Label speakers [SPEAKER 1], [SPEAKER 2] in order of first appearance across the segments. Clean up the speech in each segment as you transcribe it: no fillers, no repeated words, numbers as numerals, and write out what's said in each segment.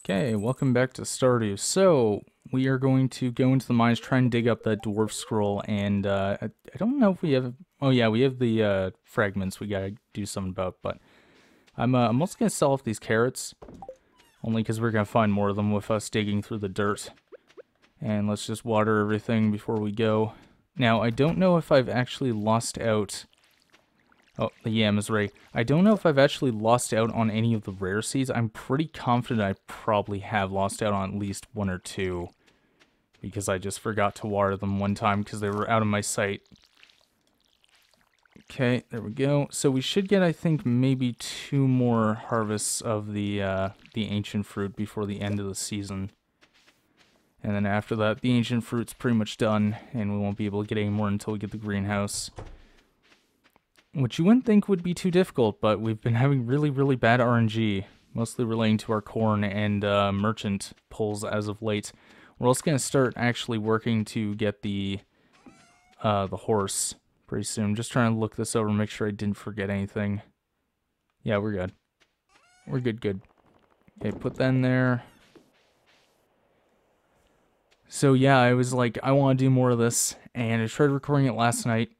[SPEAKER 1] Okay, welcome back to Stardew. So, we are going to go into the mines, try and dig up that dwarf scroll, and I don't know if we have... Oh yeah, we have the fragments we gotta do something about, but I'm also gonna sell off these carrots, only because we're gonna find more of them with us digging through the dirt. And let's just water everything before we go. Now, I don't know if I've actually lost out... Oh, the yam is right. I don't know if I've actually lost out on any of the rare seeds. I'm pretty confident I probably have lost out on at least one or two. Because I just forgot to water them one time because they were out of my sight. Okay, there we go. So we should get, I think, maybe 2 more harvests of the ancient fruit before the end of the season. And then after that, the ancient fruit's pretty much done, and we won't be able to get any more until we get the greenhouse. Which you wouldn't think would be too difficult, but we've been having really bad RNG, mostly relating to our corn and merchant pulls as of late. We're also going to start actually working to get the horse pretty soon. Just trying to look this over and make sure I didn't forget anything. Yeah, we're good. We're good. Okay, put that in there. So yeah, I was like, I want to do more of this, and I tried recording it last night.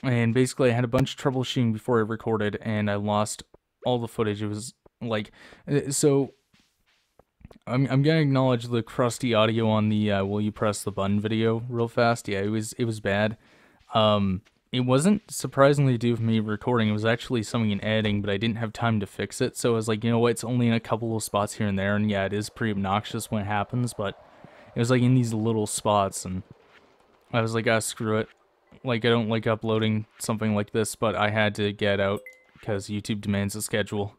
[SPEAKER 1] And basically, I had a bunch of troubleshooting before I recorded, and I lost all the footage. It was like, so I'm gonna acknowledge the crusty audio on the "Will you press the button" video real fast. Yeah, it was bad. It wasn't surprisingly due to me recording. It was actually something in editing, but I didn't have time to fix it. So I was like, you know what? It's only in a couple of spots here and there, and yeah, it is pretty obnoxious when it happens. But it was like in these little spots, and I was like, ah, screw it. Like, I don't like uploading something like this, but I had to get out because YouTube demands a schedule.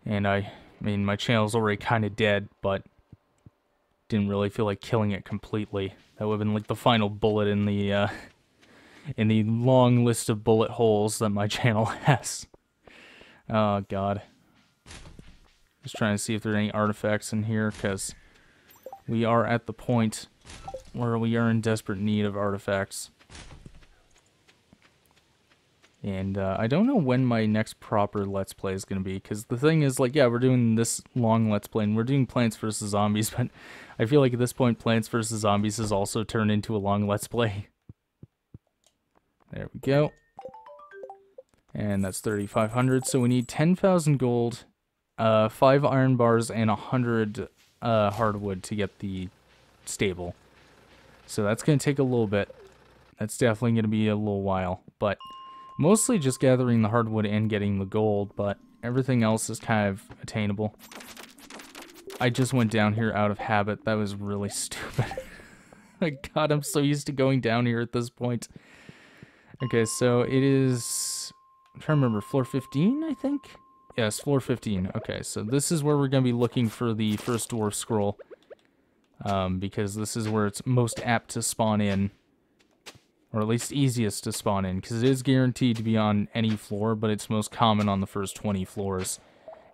[SPEAKER 1] And I mean, my channel's already kind of dead, but didn't really feel like killing it completely. That would have been like the final bullet in the long list of bullet holes that my channel has. Oh, God. Just trying to see if there are any artifacts in here, because we are at the point where we are in desperate need of artifacts. And I don't know when my next proper Let's Play is going to be, because the thing is, like, yeah, we're doing this long Let's Play, and we're doing Plants vs. Zombies, but I feel like at this point, Plants vs. Zombies has also turned into a long Let's Play. There we go. And that's 3,500, so we need 10,000 gold, 5 iron bars, and 100 hardwood to get the stable. So that's going to take a little bit. That's definitely going to be a little while. But mostly just gathering the hardwood and getting the gold. But everything else is kind of attainable. I just went down here out of habit. That was really stupid. God, I'm so used to going down here at this point. Okay, so it is... I'm trying to remember. Floor 15, I think? Yes, floor 15. Okay, so this is where we're going to be looking for the first dwarf scroll. Because this is where it's most apt to spawn in, or at least easiest to spawn in, because it is guaranteed to be on any floor, but it's most common on the first 20 floors.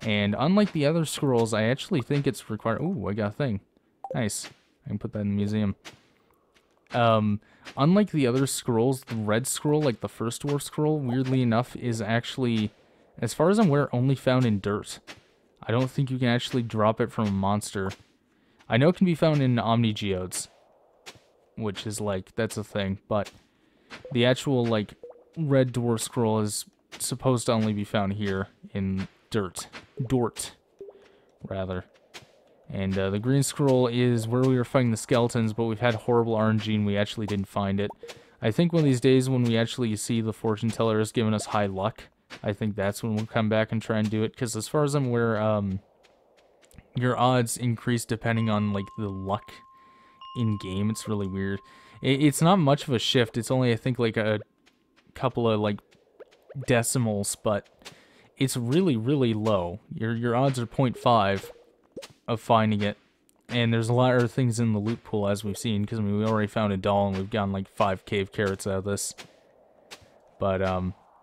[SPEAKER 1] And unlike the other scrolls, I actually think it's required... Ooh, I got a thing. Nice. I can put that in the museum. Unlike the other scrolls, the red scroll, like the first dwarf scroll, weirdly enough, is actually, as far as I'm aware, only found in dirt. I don't think you can actually drop it from a monster. I know it can be found in Omni Geodes, which is like, that's a thing, but the actual, like, red dwarf scroll is supposed to only be found here in Dort, rather. And the green scroll is where we were fighting the skeletons, but we've had horrible RNG and we actually didn't find it. I think one of these days when we actually see the fortune teller has given us high luck, I think that's when we'll come back and try and do it, because as far as I'm aware, your odds increase depending on, like, the luck in-game. It's really weird. It's not much of a shift. It's only, I think, like, a couple of, like, decimals, but it's really low. Your odds are 0.5 of finding it, and there's a lot of things in the loot pool, as we've seen, because, I mean, we already found a doll, and we've gotten, like, 5 cave carrots out of this. But,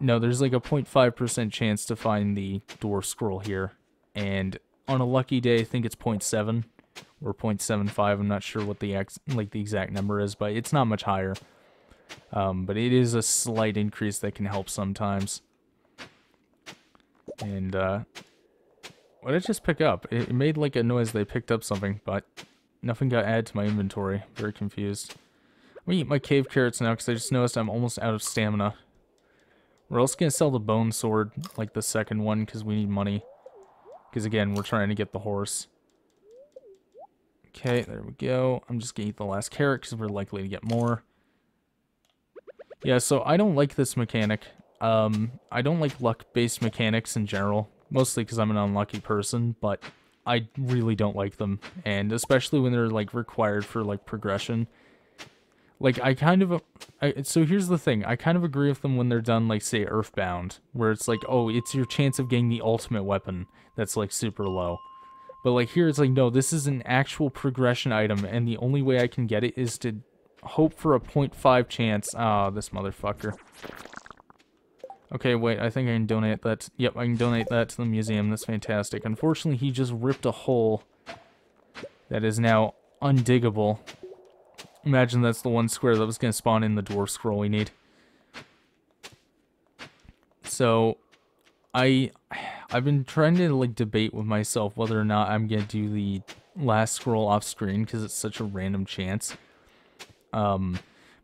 [SPEAKER 1] no, there's, like, a 0.5% chance to find the dwarf scroll here, and on a lucky day, I think it's 0.7 or 0.75. I'm not sure what the exact number is, but it's not much higher. But it is a slight increase that can help sometimes. And What did I just pick up? It made like a noise they picked up something, but nothing got added to my inventory. Very confused. I'm gonna eat my cave carrots now because I just noticed I'm almost out of stamina. We're also gonna sell the bone sword, like the second one, because we need money. Because again, we're trying to get the horse. Okay, there we go. I'm just gonna eat the last carrot because we're likely to get more. Yeah, so I don't like this mechanic. I don't like luck-based mechanics in general. Mostly because I'm an unlucky person, but I really don't like them. And especially when they're, like, required for, like, progression. Like, so here's the thing. I kind of agree with them when they're done, like, say, Earthbound. Where it's like, oh, it's your chance of getting the ultimate weapon that's, like, super low. But, like, here it's like, no, this is an actual progression item, and the only way I can get it is to hope for a 0.5 chance. Ah, this motherfucker. Okay, wait, I think I can donate that. Yep, I can donate that to the museum. That's fantastic. Unfortunately, he just ripped a hole that is now undiggable. Imagine that's the one square that was going to spawn in the dwarf scroll we need. So, I've been trying to, like, debate with myself whether or not I'm going to do the last scroll off screen because it's such a random chance.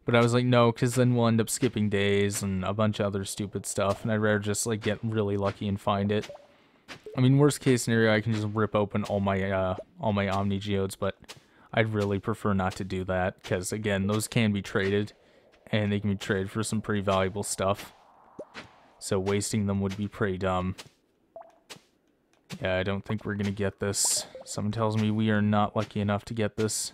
[SPEAKER 1] But I was like, no, because then we'll end up skipping days and a bunch of other stupid stuff, and I'd rather just, like, get really lucky and find it. I mean, worst case scenario, I can just rip open all my Omni Geodes, but I'd really prefer not to do that, because, again, those can be traded, and they can be traded for some pretty valuable stuff. So wasting them would be pretty dumb. Yeah, I don't think we're gonna get this. Someone tells me we are not lucky enough to get this.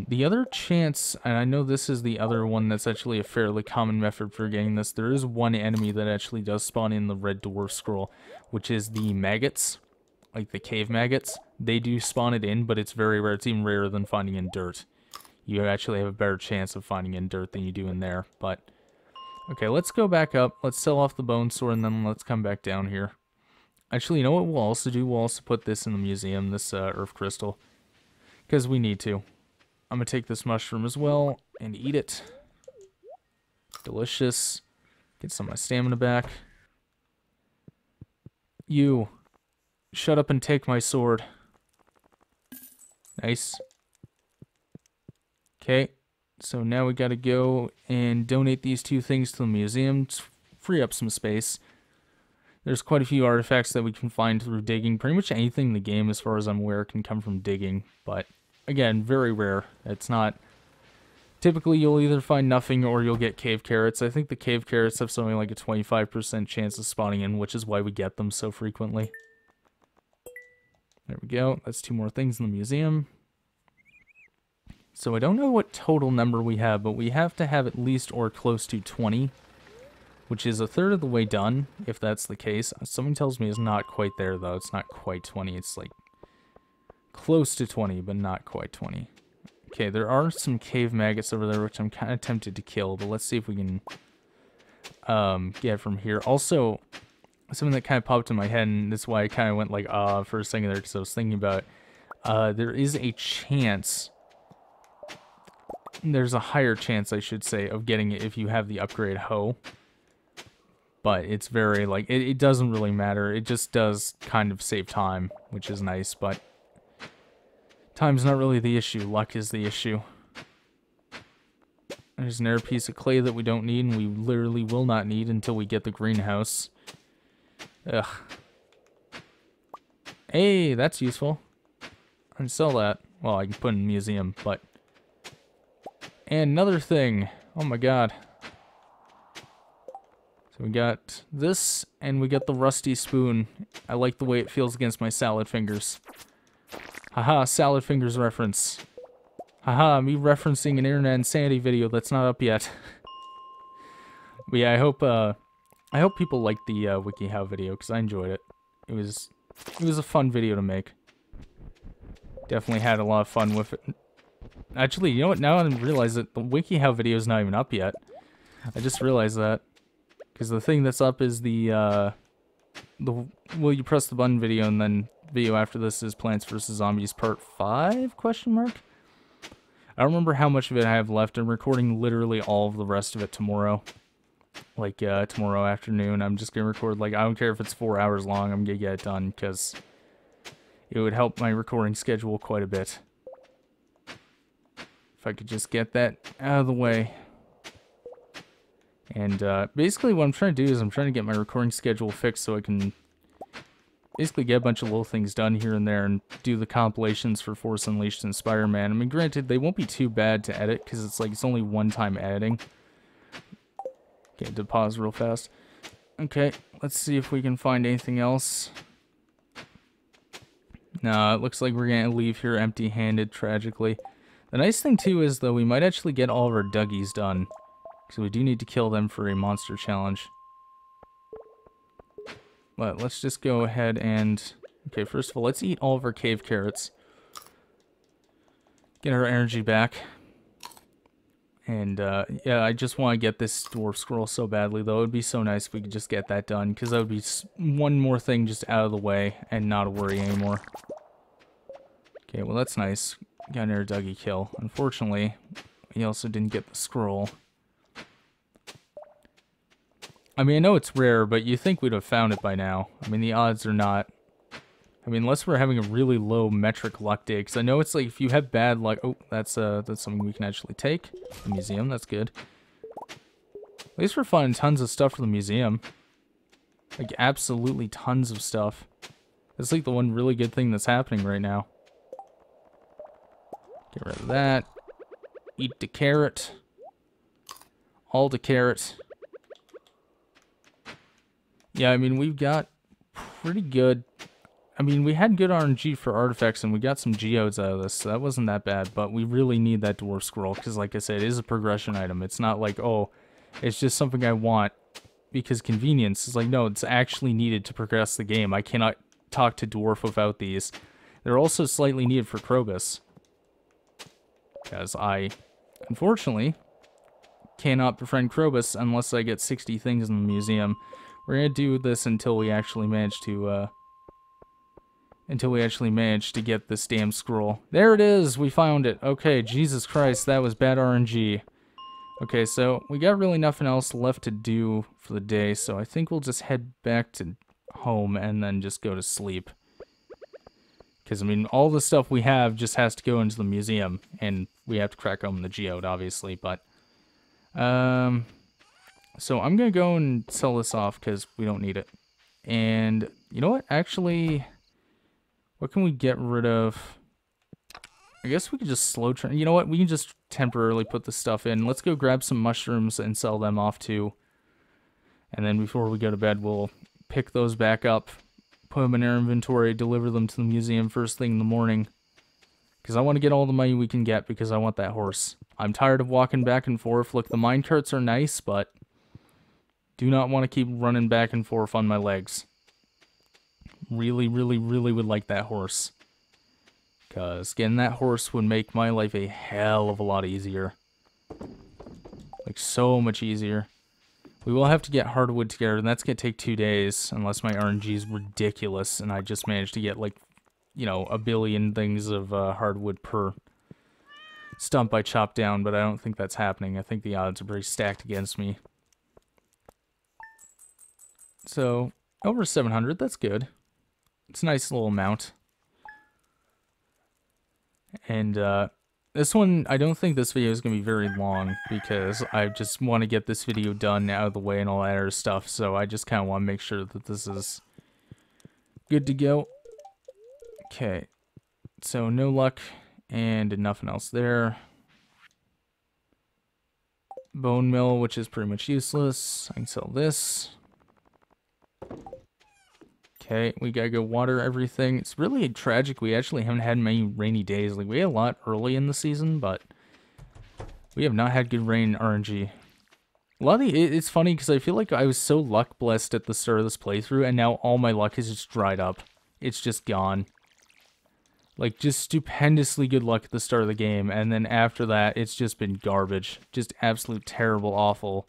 [SPEAKER 1] The other chance, and I know this is the other one that's actually a fairly common method for getting this, there is one enemy that actually does spawn in the red dwarf scroll, which is the maggots, like the cave maggots. They do spawn it in, but it's very rare. It's even rarer than finding in dirt. You actually have a better chance of finding in dirt than you do in there, but... Okay, let's go back up, let's sell off the bone sword, and then let's come back down here. Actually, you know what we'll also do? We'll also put this in the museum, this earth crystal, because we need to. I'm going to take this mushroom as well and eat it. Delicious. Get some of my stamina back. You. Shut up and take my sword. Nice. Okay. So now we got to go and donate these two things to the museum to free up some space. There's quite a few artifacts that we can find through digging. Pretty much anything in the game, as far as I'm aware, can come from digging, but... Again, very rare. It's not... Typically, you'll either find nothing or you'll get cave carrots. I think the cave carrots have something like a 25% chance of spawning in, which is why we get them so frequently. There we go. That's two more things in the museum. So I don't know what total number we have, but we have to have at least or close to 20, which is a third of the way done, if that's the case. Something tells me it's not quite there, though. It's not quite 20. It's like... close to 20, but not quite 20. Okay, there are some cave maggots over there, which I'm kind of tempted to kill, but let's see if we can get from here. Also, something that kind of popped in my head, and that's why I kind of went like, for a second there, because I was thinking about it. There is a chance, there's a higher chance, I should say, of getting it if you have the upgrade hoe. But it's very, like, it doesn't really matter. It just does kind of save time, which is nice, but... Time's not really the issue, luck is the issue. There's another piece of clay that we don't need, and we literally will not need until we get the greenhouse. Ugh. Hey, that's useful. I can sell that. Well, I can put in a museum, but... And another thing. Oh my god. So we got this, and we got the rusty spoon. I like the way it feels against my salad fingers. Haha, salad fingers reference. Haha, me referencing an internet insanity video that's not up yet. But yeah, I hope people liked the WikiHow video, because I enjoyed it. It was a fun video to make. Definitely had a lot of fun with it. Actually, you know what? Now I realize that the WikiHow video is not even up yet. I just realized that. Because the thing that's up is the will you press the button video, and then video after this is Plants vs. Zombies Part 5? Question mark? I don't remember how much of it I have left. I'm recording literally all of the rest of it tomorrow. like tomorrow afternoon. I'm just gonna record, like, I don't care if it's 4 hours long, I'm gonna get it done, because it would help my recording schedule quite a bit. If I could just get that out of the way. And basically what I'm trying to do is I'm trying to get my recording schedule fixed so I can basically get a bunch of little things done here and there and do the compilations for Force Unleashed and Spider-Man. I mean, granted, they won't be too bad to edit because it's like, it's only one-time editing. Okay, to pause real fast. Okay, let's see if we can find anything else. No, it looks like we're gonna leave here empty-handed, tragically. The nice thing, too, is, though, we might actually get all of our Dougies done. So we do need to kill them for a monster challenge. But let's just go ahead and... Okay, first of all, let's eat all of our cave carrots. Get our energy back. And, yeah, I just want to get this dwarf scroll so badly, though. It would be so nice if we could just get that done, because that would be one more thing just out of the way and not a worry anymore. Okay, well, that's nice. Got another Dougie kill. Unfortunately, we also didn't get the scroll. I mean, I know it's rare, but you think we'd have found it by now. I mean, the odds are not. I mean, unless we're having a really low metric luck day, because I know it's like if you have bad luck. Oh, that's something we can actually take. The museum, that's good. At least we're finding tons of stuff for the museum. Like, absolutely tons of stuff. That's like the one really good thing that's happening right now. Get rid of that. Eat the carrot. All the carrot. Yeah, I mean, we've got pretty good... I mean, we had good RNG for artifacts, and we got some geodes out of this, so that wasn't that bad, but we really need that dwarf scroll, because like I said, it is a progression item. It's not like, oh, it's just something I want because convenience. It's like, no, it's actually needed to progress the game. I cannot talk to dwarf without these. They're also slightly needed for Krobus, because I, unfortunately, cannot befriend Krobus unless I get 60 things in the museum. We're gonna do this until we actually manage to, get this damn scroll. There it is! We found it! Okay, Jesus Christ, that was bad RNG. Okay, so we got really nothing else left to do for the day, so I think we'll just head back to home and then just go to sleep. Because, I mean, all the stuff we have just has to go into the museum, and we have to crack open the geode, obviously, but... So I'm going to go and sell this off because we don't need it. And you know what? Actually, what can we get rid of? I guess we could just slow train. You know what? We can just temporarily put the stuff in. Let's go grab some mushrooms and sell them off too. And then before we go to bed, we'll pick those back up, put them in our inventory, deliver them to the museum first thing in the morning. Because I want to get all the money we can get because I want that horse. I'm tired of walking back and forth. Look, the minecarts are nice, but... do not want to keep running back and forth on my legs. Really, really, really would like that horse. Because getting that horse would make my life a hell of a lot easier. Like, so much easier. We will have to get hardwood together, and that's going to take 2 days, unless my RNG is ridiculous, and I just managed to get, like, you know, a billion things of hardwood per stump I chop down, but I don't think that's happening. I think the odds are pretty stacked against me. So, over 700, that's good. It's a nice little amount. And, this one, I don't think this video is going to be very long, because I just want to get this video done out of the way and all that other stuff, so I just kind of want to make sure that this is good to go. Okay, so no luck, and nothing else there. Bone mill, which is pretty much useless. I can sell this. Okay, we gotta go water everything. It's really tragic we actually haven't had many rainy days. Like, we had a lot early in the season, but we have not had good rain RNG. A lot of it's funny because I feel like I was so luck blessed at the start of this playthrough, and now all my luck has just dried up. It's just gone. Like, just stupendously good luck at the start of the game, and then after that, it's just been garbage. Just absolute terrible, awful,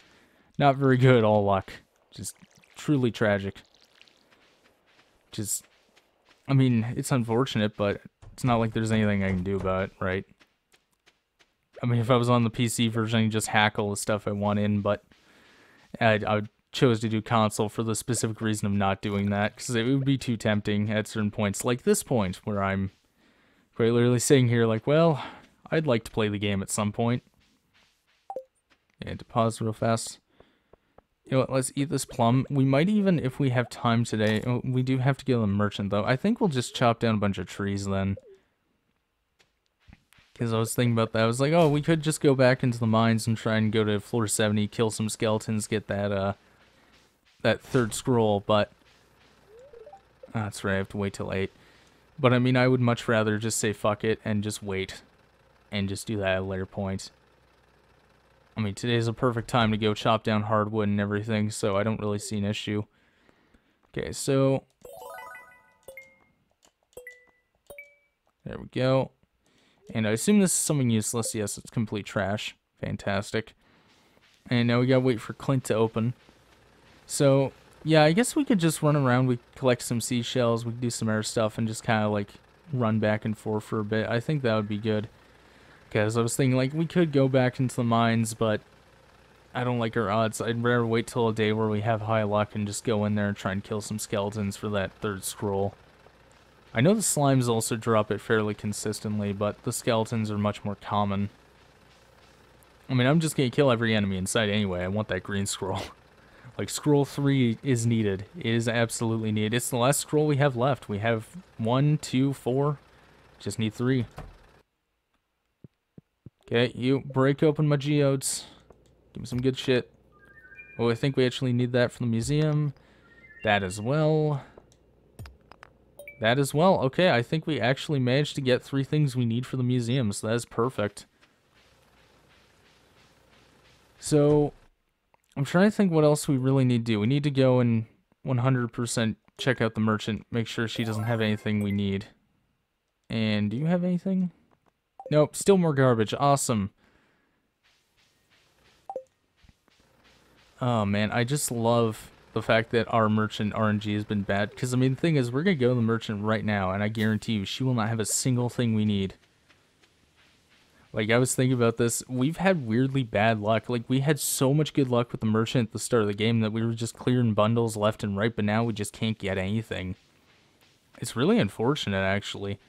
[SPEAKER 1] not very good at all luck. Just truly tragic. Just, I mean, it's unfortunate, but it's not like there's anything I can do about it, right? I mean, if I was on the PC version, I could just hack all the stuff I want in, but I chose to do console for the specific reason of not doing that, because it would be too tempting at certain points, like this point, where I'm quite literally sitting here like, well, I'd like to play the game at some point. And to pause real fast. You know what, let's eat this plum. We might even, if we have time today, we do have to go to the merchant, though. I think we'll just chop down a bunch of trees, then. Because I was thinking about that. I was like, oh, we could just go back into the mines and try and go to floor 70, kill some skeletons, get that, that third scroll, but... that's right, I have to wait till 8. But, I mean, I would much rather just say fuck it and just wait. And just do that at a later point. I mean, today's a perfect time to go chop down hardwood and everything, so I don't really see an issue. Okay, so... there we go. And I assume this is something useless. Yes, it's complete trash. Fantastic. And now we gotta wait for Clint to open. So, yeah, I guess we could just run around. We collect some seashells, we could do some air stuff, and just kind of, like, run back and forth for a bit. I think that would be good. Because I was thinking, like, we could go back into the mines, but I don't like our odds. I'd rather wait till a day where we have high luck and just go in there and try and kill some skeletons for that third scroll. I know the slimes also drop it fairly consistently, but the skeletons are much more common. I mean, I'm just gonna kill every enemy in sight anyway. I want that green scroll. Like, scroll 3 is needed. It is absolutely needed. It's the last scroll we have left. We have 1, 2, 4. Just need 3. Okay, you break open my geodes. Give me some good shit. Oh, I think we actually need that for the museum. That as well. That as well. Okay, I think we actually managed to get 3 things we need for the museum, so that is perfect. So, I'm trying to think what else we really need to do. We need to go and 100% check out the merchant, make sure she doesn't have anything we need. And do you have anything? Nope, still more garbage. Awesome. Oh man, I just love the fact that our merchant RNG has been bad. Because, I mean, the thing is, we're going to go to the merchant right now, and I guarantee you, she will not have a single thing we need. Like, I was thinking about this. We've had weirdly bad luck. Like, we had so much good luck with the merchant at the start of the game that we were just clearing bundles left and right, but now we just can't get anything. It's really unfortunate, actually.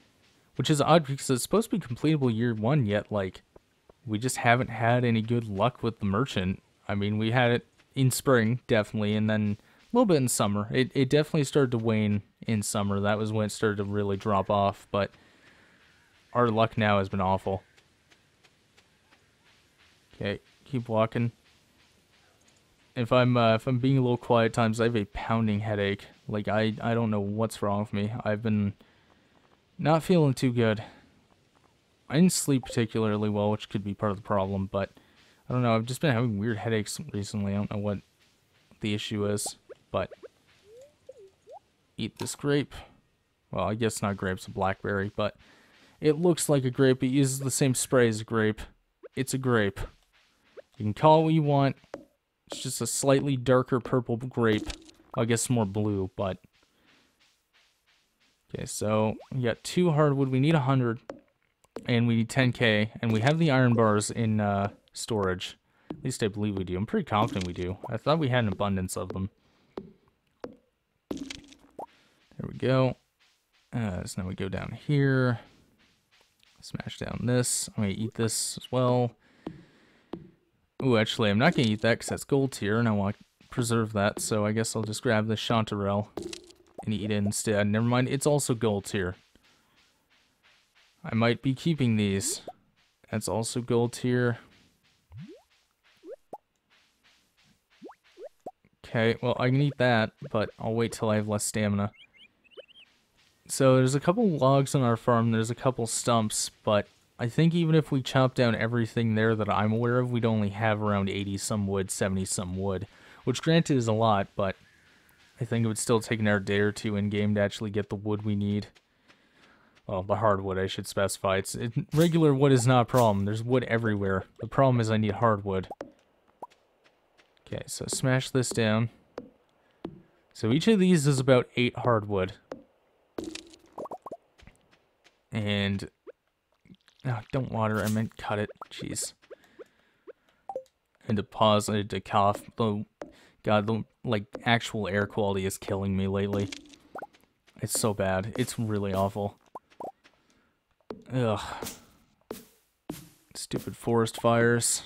[SPEAKER 1] Which is odd, because it's supposed to be completable year 1, yet, like, we just haven't had any good luck with the merchant. I mean, we had it in spring, definitely, and then a little bit in summer. It definitely started to wane in summer. That was when it started to really drop off, but our luck now has been awful. Okay, keep walking. If I'm being a little quiet at times, I have a pounding headache. Like, I don't know what's wrong with me. I've been not feeling too good. I didn't sleep particularly well, which could be part of the problem, but I don't know, I've just been having weird headaches recently. I don't know what the issue is, but eat this grape. Well, I guess not grape, it's a blackberry, but it looks like a grape. It uses the same spray as a grape. It's a grape. You can call it what you want. It's just a slightly darker purple grape. I guess more blue, but... Okay, so we got 2 hardwood. We need 100, and we need 10k, and we have the iron bars in storage. At least I believe we do. I'm pretty confident we do. I thought we had an abundance of them. There we go. So now we go down here. Smash down this. I'm going to eat this as well. Ooh, actually, I'm not going to eat that because that's gold tier, and I want to preserve that, so I guess I'll just grab the chanterelle and eat it instead. Never mind, it's also gold tier. I might be keeping these. That's also gold tier. Okay, well, I can eat that, but I'll wait till I have less stamina. So there's a couple logs on our farm, there's a couple stumps, but I think even if we chop down everything there that I'm aware of, we'd only have around 80-some wood, 70-some wood. Which, granted, is a lot, but I think it would still take another day or 2 in-game to actually get the wood we need. Well, the hardwood, I should specify. Regular wood is not a problem. There's wood everywhere. The problem is I need hardwood. Okay, so smash this down. So each of these is about 8 hardwood. And... oh, don't water, I meant cut it. Jeez. And to pause, I had to cough. God, the, like, actual air quality is killing me lately. It's so bad. It's really awful. Ugh. Stupid forest fires.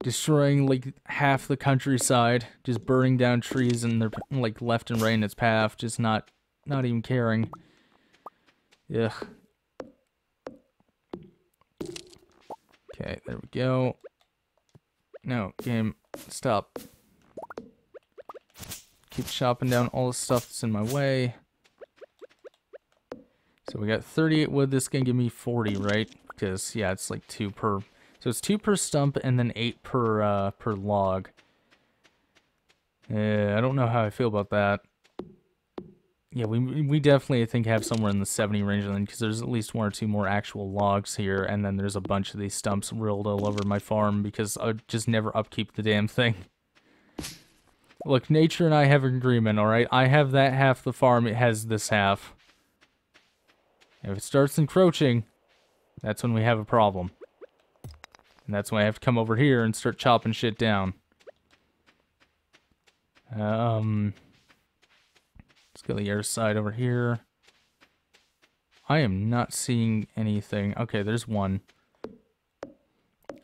[SPEAKER 1] Destroying, like, half the countryside. Just burning down trees and they're, like, left and right in its path. Just not even caring. Ugh. Okay, there we go. No, game, stop. Keep chopping down all the stuff that's in my way. So we got 38 wood. This can give me 40, right? Because, yeah, it's like 2 per... So it's 2 per stump and then 8 per log. I don't know how I feel about that. Yeah, we definitely, I think, have somewhere in the 70 range then, because there's at least 1 or 2 more actual logs here, and then there's a bunch of these stumps rolled all over my farm, because I just never upkeep the damn thing. Look, nature and I have an agreement, alright? I have that half the farm, it has this half. If it starts encroaching, that's when we have a problem. And that's when I have to come over here and start chopping shit down. Let's go to the other side over here. I am not seeing anything. Okay, there's one.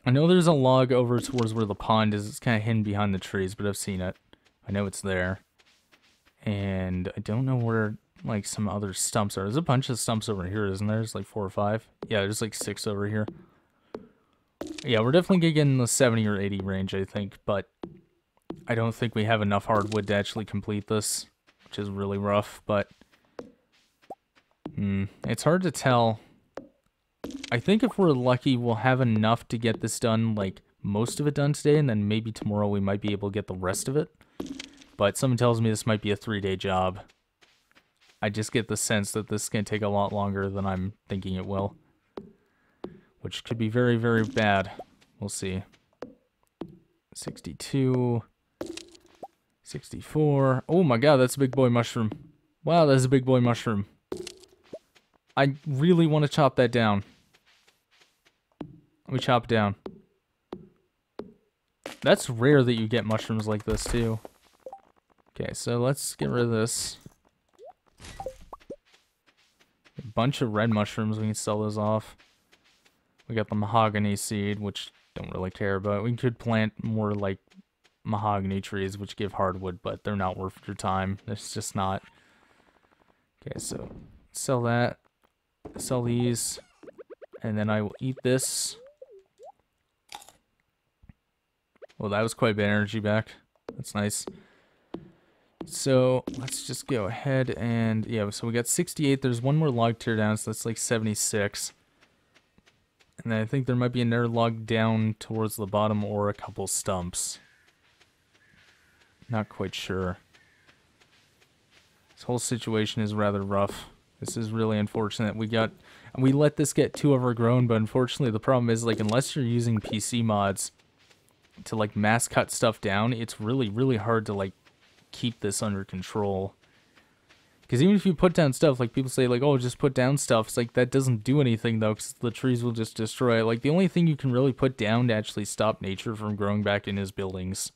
[SPEAKER 1] I know there's a log over towards where the pond is. It's kind of hidden behind the trees, but I've seen it. I know it's there. And I don't know where, like, some other stumps are. There's a bunch of stumps over here, isn't there? There's like 4 or 5. Yeah, there's like 6 over here. Yeah, we're definitely gonna get in the 70 or 80 range, I think, but I don't think we have enough hardwood to actually complete this, which is really rough, but it's hard to tell. I think if we're lucky, we'll have enough to get this done, like, most of it done today, and then maybe tomorrow we might be able to get the rest of it. But someone tells me this might be a 3-day job. I just get the sense that this is going to take a lot longer than I'm thinking it will. Which could be very, very bad. We'll see. 62. 64. Oh my god, that's a big boy mushroom. Wow, that's a big boy mushroom. I really want to chop that down. Let me chop it down. That's rare that you get mushrooms like this, too. Okay, so let's get rid of this. A bunch of red mushrooms, we can sell those off. We got the mahogany seed, which don't really care about. We could plant more, like, mahogany trees, which give hardwood, but they're not worth your time. It's just not. Okay, so sell that. Sell these. And then I will eat this. Well, that was quite a bit of energy back. That's nice. So let's just go ahead and, yeah, so we got 68. There's one more log tear down, so that's like 76. And then I think there might be another log down towards the bottom or a couple stumps. Not quite sure. This whole situation is rather rough. This is really unfortunate. We let this get too overgrown, but unfortunately the problem is, like, unless you're using PC mods to, like, mass cut stuff down, it's really, really hard to, like, keep this under control. Because even if you put down stuff, like, people say, like, oh, just put down stuff. It's like, that doesn't do anything, though, because the trees will just destroy it. Like, the only thing you can really put down to actually stop nature from growing back in is buildings.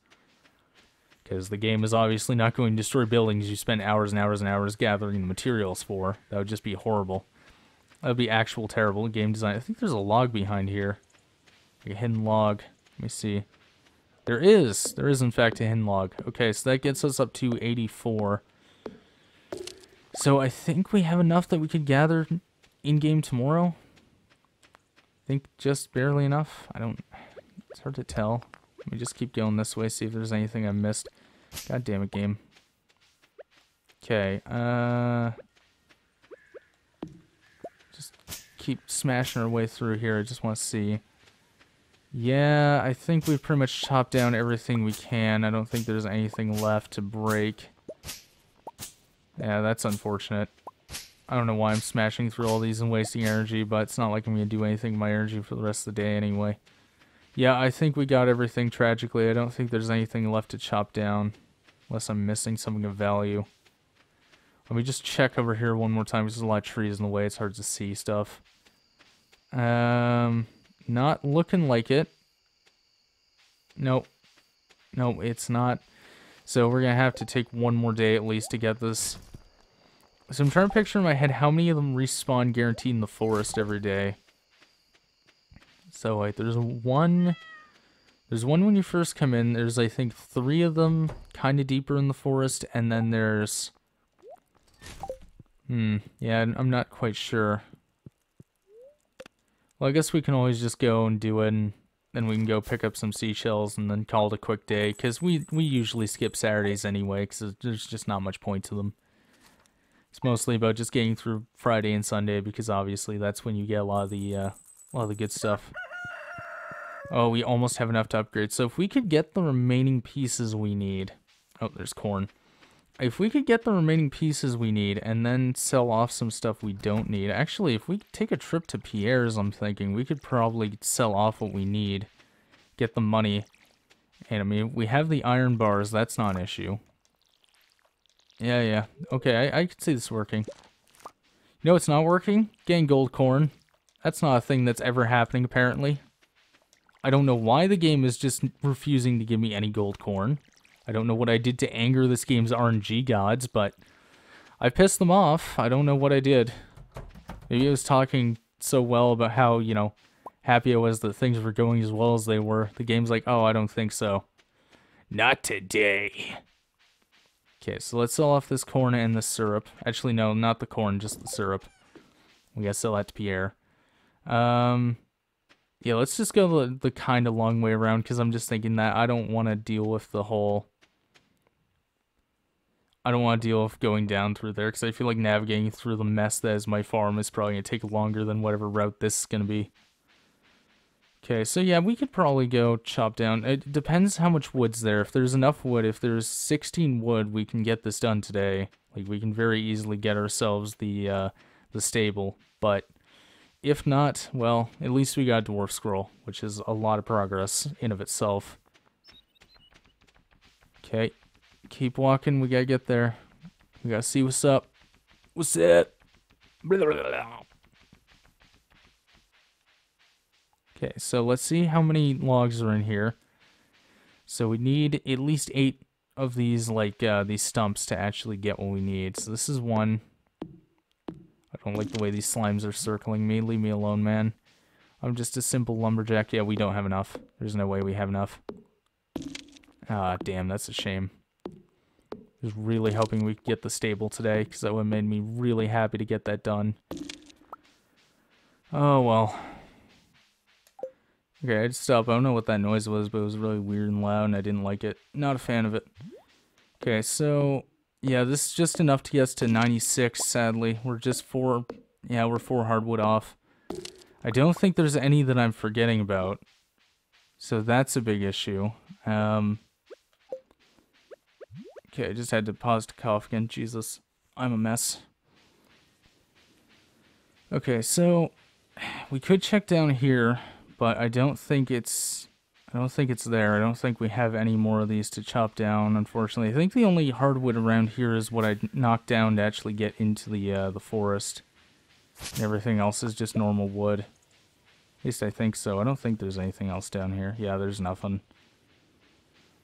[SPEAKER 1] Because the game is obviously not going to destroy buildings you spend hours and hours and hours gathering the materials for. That would just be horrible. That would be actual terrible game design. I think there's a log behind here. Like a hidden log. Let me see. There is in fact a hidden log. Okay, so that gets us up to 84. So I think we have enough that we could gather in-game tomorrow. I think just barely enough. It's hard to tell. Let me just keep going this way, see if there's anything I missed. God damn it, game. Okay, just keep smashing our way through here. I just want to see. Yeah, I think we've pretty much chopped down everything we can. I don't think there's anything left to break. Yeah, that's unfortunate. I don't know why I'm smashing through all these and wasting energy, but it's not like I'm going to do anything with my energy for the rest of the day anyway. Yeah, I think we got everything tragically. I don't think there's anything left to chop down, unless I'm missing something of value. Let me just check over here one more time, because there's a lot of trees in the way. It's hard to see stuff. Not looking like it. Nope. No, it's not. So we're going to have to take one more day at least to get this. So I'm trying to picture in my head how many of them respawn guaranteed in the forest every day. So, like, there's one when you first come in. There's, I think, 3 of them kind of deeper in the forest. And then there's... yeah, I'm not quite sure. Well, I guess we can always just go and do it, and then we can go pick up some seashells and then call it a quick day. Because we usually skip Saturdays anyway, because there's just not much point to them. It's mostly about just getting through Friday and Sunday, because obviously that's when you get a lot of the good stuff. Oh, we almost have enough to upgrade. So if we could get the remaining pieces we need... Oh, there's corn. If we could get the remaining pieces we need and then sell off some stuff we don't need... Actually, if we take a trip to Pierre's, I'm thinking, we could probably sell off what we need. Get the money. And, I mean, we have the iron bars. That's not an issue. Yeah. Okay, I can see this working. You know what's not working? Getting gold corn. That's not a thing that's ever happening, apparently. I don't know why the game is just refusing to give me any gold corn. I don't know what I did to anger this game's RNG gods, but I pissed them off. I don't know what I did. Maybe I was talking so well about how, you know, happy I was that things were going as well as they were. The game's like, oh, I don't think so. Not today. Okay, so let's sell off this corn and the syrup. Actually, no, not the corn, just the syrup. We gotta sell that to Pierre. Yeah, let's just go the kind of long way around, because I'm just thinking that I don't want to deal with the whole... I don't want to deal with going down through there, because I feel like navigating through the mess that is my farm is probably going to take longer than whatever route this is going to be. Okay, so yeah, we could probably go chop down. It depends how much wood's there. If there's enough wood, if there's 16 wood, we can get this done today. Like, we can very easily get ourselves the stable. But if not, well, at least we got Dwarf Scroll, which is a lot of progress in of itself. Okay, keep walking. We gotta get there. We gotta see what's up. What's up? Okay, so let's see how many logs are in here. So we need at least 8 of these, like, these stumps to actually get what we need. So this is 1. I don't like the way these slimes are circling me. Leave me alone, man. I'm just a simple lumberjack. Yeah, we don't have enough. There's no way we have enough. Ah, damn, that's a shame. I was really hoping we could get the stable today, because that would have made me really happy to get that done. Oh, well. Okay, I just stopped. I don't know what that noise was, but it was really weird and loud, and I didn't like it. Not a fan of it. Okay, so... yeah, this is just enough to get us to 96, sadly. We're just 4... yeah, we're 4 hardwood off. I don't think there's any that I'm forgetting about. So that's a big issue. Okay, I just had to pause to cough again. Jesus, I'm a mess. Okay, so... we could check down here, but I don't think it's... there. I don't think we have any more of these to chop down, unfortunately. I think the only hardwood around here is what I knocked down to actually get into the forest. And everything else is just normal wood. At least I think so. I don't think there's anything else down here. Yeah, there's nothing.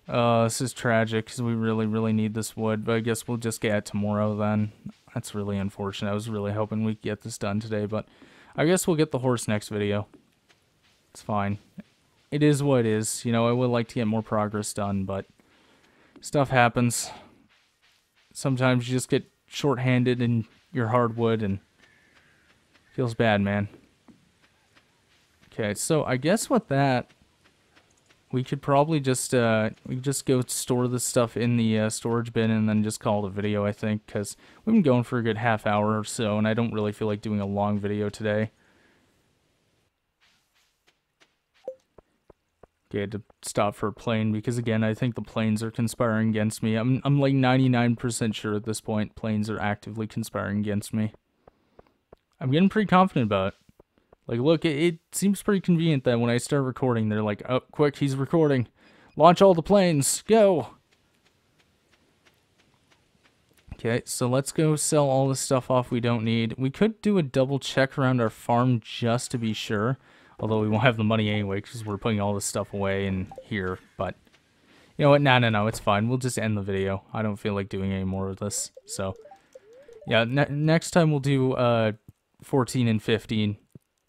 [SPEAKER 1] This is tragic, because we really, really need this wood, but I guess we'll just get it tomorrow then. That's really unfortunate. I was really hoping we'd get this done today, but I guess we'll get the horse next video. It's fine. It is what it is. You know, I would like to get more progress done, but stuff happens. Sometimes you just get short-handed in your hardwood, and feels bad, man. Okay, so I guess with that, we could probably just go store this stuff in the storage bin and then just call it a video, I think, because we've been going for a good half hour or so, and I don't really feel like doing a long video today. Okay, I had to stop for a plane because, again, I think the planes are conspiring against me. I'm like 99% sure at this point planes are actively conspiring against me. I'm getting pretty confident about it. Like, look, it seems pretty convenient that when I start recording, they're like, oh, quick, he's recording. Launch all the planes. Go! Okay, so let's go sell all the stuff off we don't need. We could do a double check around our farm just to be sure. Although we won't have the money anyway, because we're putting all this stuff away in here. But You know what? No, it's fine. We'll just end the video. I don't feel like doing any more of this. So, yeah, next time we'll do 14 and 15,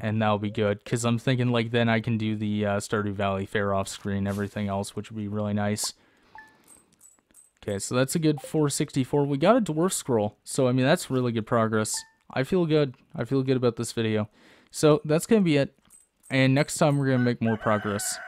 [SPEAKER 1] and that'll be good. Because I'm thinking, like, then I can do the Stardew Valley Fair off screen, everything else, which would be really nice. Okay, so that's a good 464. We got a dwarf scroll, so, I mean, that's really good progress. I feel good. I feel good about this video. So, that's going to be it. And next time, we're going to make more progress.